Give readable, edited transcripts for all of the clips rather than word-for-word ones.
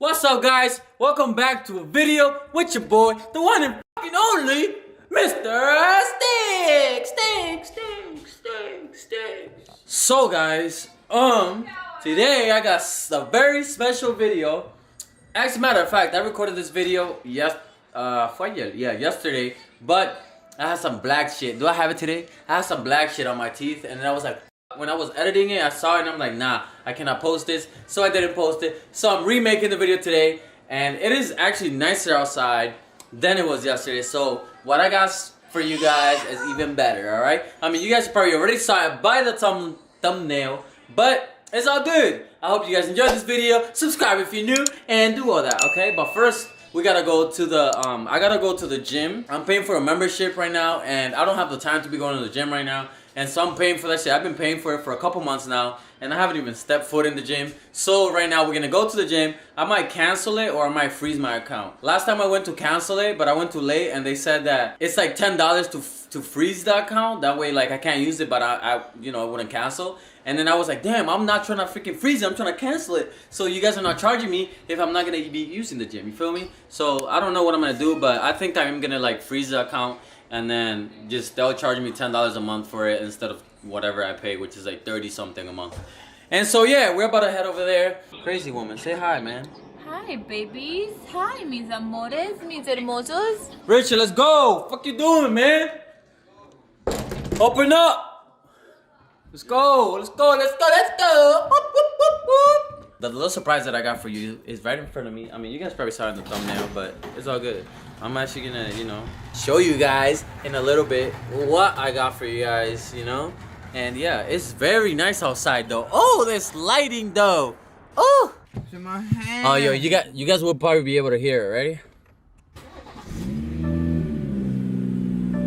What's up, guys? Welcome back to a video with your boy, the one and fucking only Mr. Stink. So guys, today I got a very special video. As a matter of fact, I recorded this video yesterday, but I had some black shit. Do I have it today? I had some black shit on my teeth, and then I was like, when I was editing it, I saw it and I'm like, nah, I cannot post this. So I didn't post it. So I'm remaking the video today, and it is actually nicer outside than it was yesterday. So what I got for you guys is even better, alright? I mean, you guys probably already saw it by the thumbnail, but it's all good. I hope you guys enjoyed this video. Subscribe if you're new and do all that, okay? But first, we gotta go to the, I gotta go to the gym. I'm paying for a membership right now, and I don't have the time to be going to the gym right now. And so I'm paying for that shit. I've been paying for it for a couple months now, and I haven't even stepped foot in the gym. So right now we're gonna go to the gym. I might cancel it or I might freeze my account. Last time I went to cancel it, but I went too late, and they said that it's like $10 to freeze the account. That way, like, I can't use it, but I wouldn't cancel. And then I was like, damn, I'm not trying to freaking freeze it. I'm trying to cancel it. So you guys are not charging me if I'm not gonna be using the gym. You feel me? So I don't know what I'm gonna do, but I think I'm gonna like freeze the account. And then just they'll charge me $10 a month for it instead of whatever I pay, which is like 30 something a month. And so yeah, we're about to head over there. Crazy woman, say hi, man. Hi, babies. Hi, mis amores, mis hermosos. Richard, let's go. Fuck you doing, man? Open up. Let's go. Let's go. Let's go. Let's go. Whoop, whoop, whoop, whoop. The little surprise that I got for you is right in front of me. I mean, you guys probably saw it in the thumbnail, but it's all good. I'm actually gonna, show you guys in a little bit what I got for you guys, And yeah, it's very nice outside though. Oh, there's lighting though. Oh. Oh, yo, you guys will probably be able to hear it. Ready?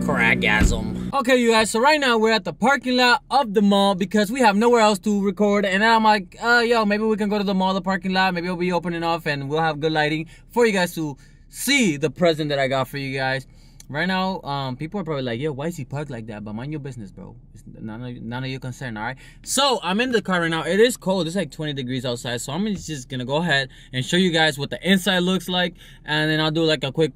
Crackgasm. Okay, you guys, so right now we're at the parking lot of the mall because we have nowhere else to record, and I'm like, yo, maybe we can go to the mall, the parking lot, maybe it'll be open enough and we'll have good lighting for you guys to see the present that I got for you guys. Right now, people are probably like, yo, why is he parked like that? But mind your business, bro. It's none of your concern, all right? So I'm in the car right now. It is cold. It's like 20 degrees outside. So I'm just gonna go ahead and show you guys what the inside looks like, and then I'll do like a quick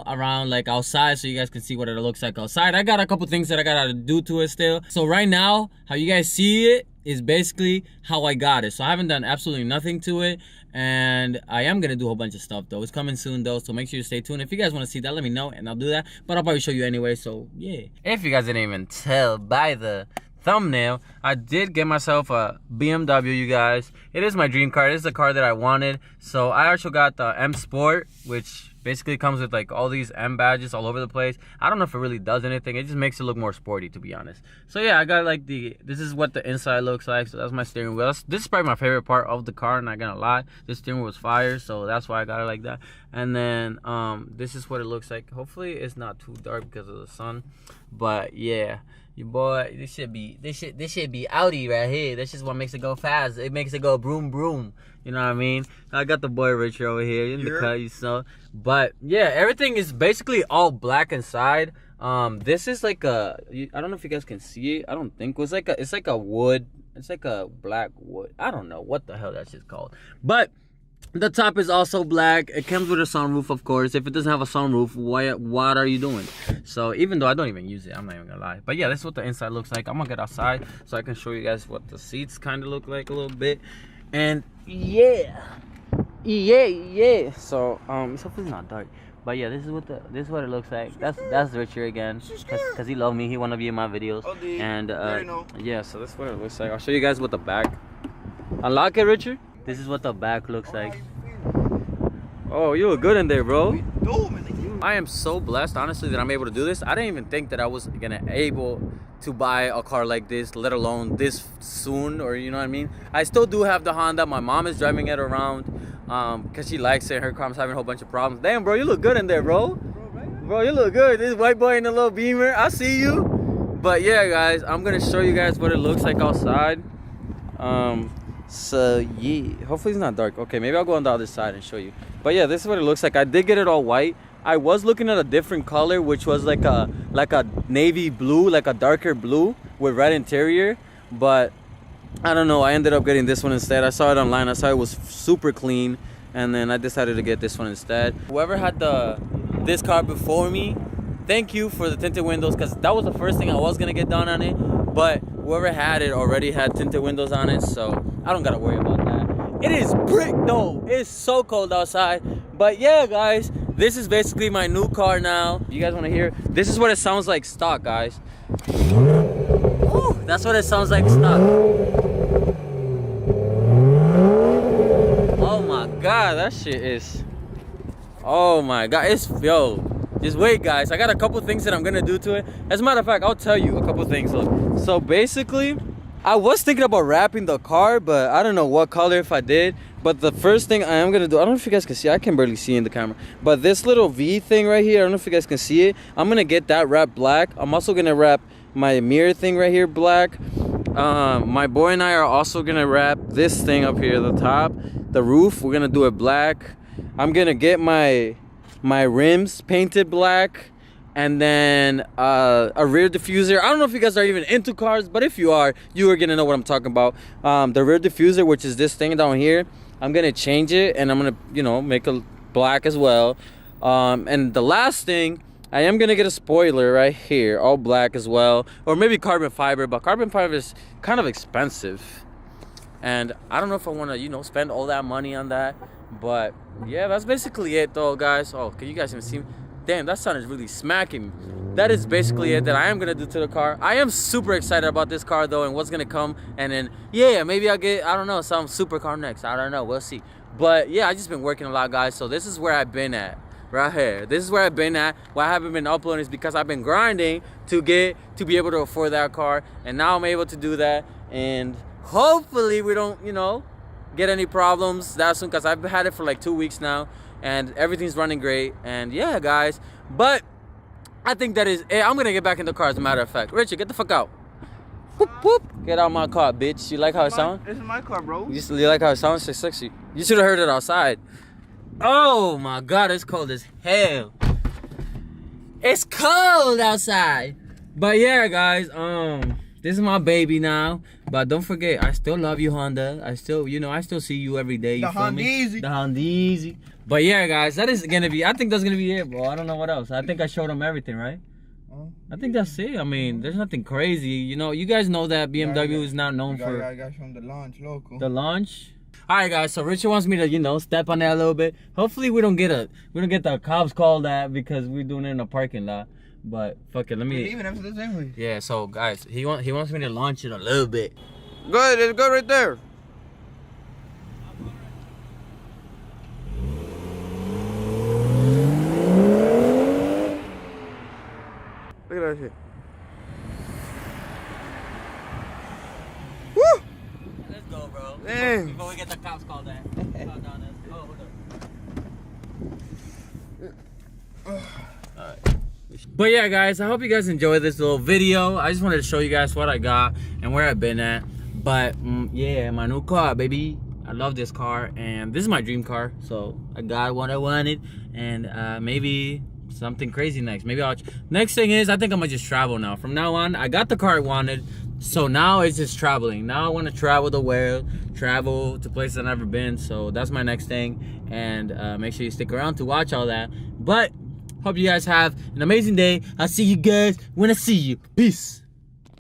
around like outside so you guys can see what it looks like outside. I got a couple things that I gotta do to it still. So right now, how you guys see it is basically how I got it. So I haven't done absolutely nothing to it, and I am gonna do a whole bunch of stuff though. It's coming soon though, so make sure you stay tuned. If you guys want to see that, let me know and I'll do that, but I'll probably show you anyway. So yeah, if you guys didn't even tell by the thumbnail, I did get myself a BMW, you guys. It is my dream car. It is the car that I wanted. So I actually got the M Sport, which basically comes with like all these M badges all over the place. I don't know if it really does anything. It just makes it look more sporty, to be honest. So yeah, I got like this is what the inside looks like. So that's my steering wheel. This is probably my favorite part of the car, not gonna lie. This steering wheel was fire, so that's why I got it like that. And then this is what it looks like. Hopefully it's not too dark because of the sun. But yeah, your boy, this should be outie right here. That's just what makes it go fast. It makes it go broom broom. You know what I mean? I got the boy Richard over here in the cut, But yeah, everything is basically all black inside. This is like I don't know if you guys can see it. I don't think it's like a wood. It's like a black wood. I don't know what the hell that shit's called. But the top is also black. It comes with a sunroof, of course. If it doesn't have a sunroof, what are you doing? So even though I don't even use it, I'm not even gonna lie. But yeah, this is what the inside looks like. I'm gonna get outside so I can show you guys what the seats kind of look like a little bit. And yeah. So hopefully it's not dark. But yeah, this is what it looks like. That's Richard again, cause he love me. He wanna be in my videos. And yeah, so that's what it looks like. I'll show you guys what the back. Unlock it, Richard. This is what the back looks like. Oh, you look good in there, bro. I am so blessed, honestly, that I'm able to do this. I didn't even think that I was able to buy a car like this, let alone this soon, or you know what I mean. I still do have the Honda. My mom is driving it around because she likes it. Her car's having a whole bunch of problems. Damn, bro, you look good in there, bro. Bro, you look good. This white boy in the little Beamer, I see you. But yeah, guys, I'm gonna show you guys what it looks like outside. So yeah, hopefully it's not dark. Okay, maybe I'll go on the other side and show you. But yeah, this is what it looks like. I did get it all white. I was looking at a different color, which was like a navy blue, like a darker blue with red interior, but I don't know, I ended up getting this one instead. I saw it online. I saw it was super clean and then I decided to get this one instead. Whoever had this car before me, thank you for the tinted windows, because that was the first thing I was gonna get done on it. But whoever had it already had tinted windows on it, so I don't gotta worry about that. It is brick though. It's so cold outside. But yeah, guys, this is basically my new car now. You guys want to hear? This is what it sounds like stock, guys. Woo, that's what it sounds like stock. Oh my god, that shit is. Oh my god, it's yo. Just wait, guys. I got a couple things that I'm gonna do to it. As a matter of fact, I'll tell you a couple things. Look, so basically, I was thinking about wrapping the car, but I don't know what color if I did. But the first thing I am gonna do, I don't know if you guys can see, I can barely see in the camera, but this little V thing right here, I don't know if you guys can see it. I'm gonna get that wrapped black. I'm also gonna wrap my mirror thing right here black. My boy and I are also gonna wrap this thing up here, the top, the roof. We're gonna do it black. I'm gonna get my rims painted black, and then a rear diffuser. I don't know if you guys are even into cars, but if you are gonna know what I'm talking about. The rear diffuser, which is this thing down here, I'm gonna change it, and I'm gonna, you know, make it black as well. And the last thing, I am gonna get a spoiler right here, all black as well, or maybe carbon fiber, but carbon fiber is kind of expensive, and I don't know if I want to, you know, spend all that money on that. But yeah, that's basically it though, guys. Oh, can you guys even see me? Damn, that sun is really smacking me. That is basically it that I am gonna do to the car. I am super excited about this car though, and what's gonna come. And then yeah, maybe I'll get, I don't know, some supercar next. I don't know, we'll see. But yeah, I just been working a lot, guys. So this is where I've been at right here. This is where I've been at. Why I haven't been uploading is because I've been grinding to be able to afford that car, and now I'm able to do that. And hopefully we don't, you know, get any problems that soon, because I've had it for like 2 weeks now, and everything's running great. And yeah, guys, but I think that is it. I'm gonna get back in the car, as a matter of fact. Richard, get the fuck out. Whoop, whoop. Get out of my car, bitch. You like how it sounds? This is my car, bro. You like how it sounds? It's sexy. You should have heard it outside. Oh my god, it's cold as hell. It's cold outside. But yeah, guys, this is my baby now. But don't forget, I still love you, Honda. I still, you know, I still see you every day. You feel me? The Hondeezy. But yeah, guys, that is gonna be, I think that's gonna be it, bro. I don't know what else. I think I showed them everything, right? I think that's it. I mean, there's nothing crazy. You know, you guys know that BMW is not known for... I got from the launch, local. The launch? Alright, guys, so Richard wants me to, you know, step on that a little bit. Hopefully we don't get the cops called that, because we're doing it in a parking lot. But fuck it, let me... Even after this anyway. Yeah, so guys, he wants me to launch it a little bit. Go ahead, let's go right there. Look at that shit. Woo! Let's go, bro. Dang. Before we get the cops called that. Alright. But yeah, guys, I hope you guys enjoyed this little video. I just wanted to show you guys what I got and where I've been at. But yeah, my new car, baby. I love this car, and this is my dream car. So I got what I wanted, and maybe something crazy next. Maybe next thing is, I think I'm gonna just travel now. From now on, I got the car I wanted, so now it's just traveling. Now I want to travel the world, travel to places I've never been. So that's my next thing, and make sure you stick around to watch all that. But hope you guys have an amazing day. I'll see you guys when I see you. Peace.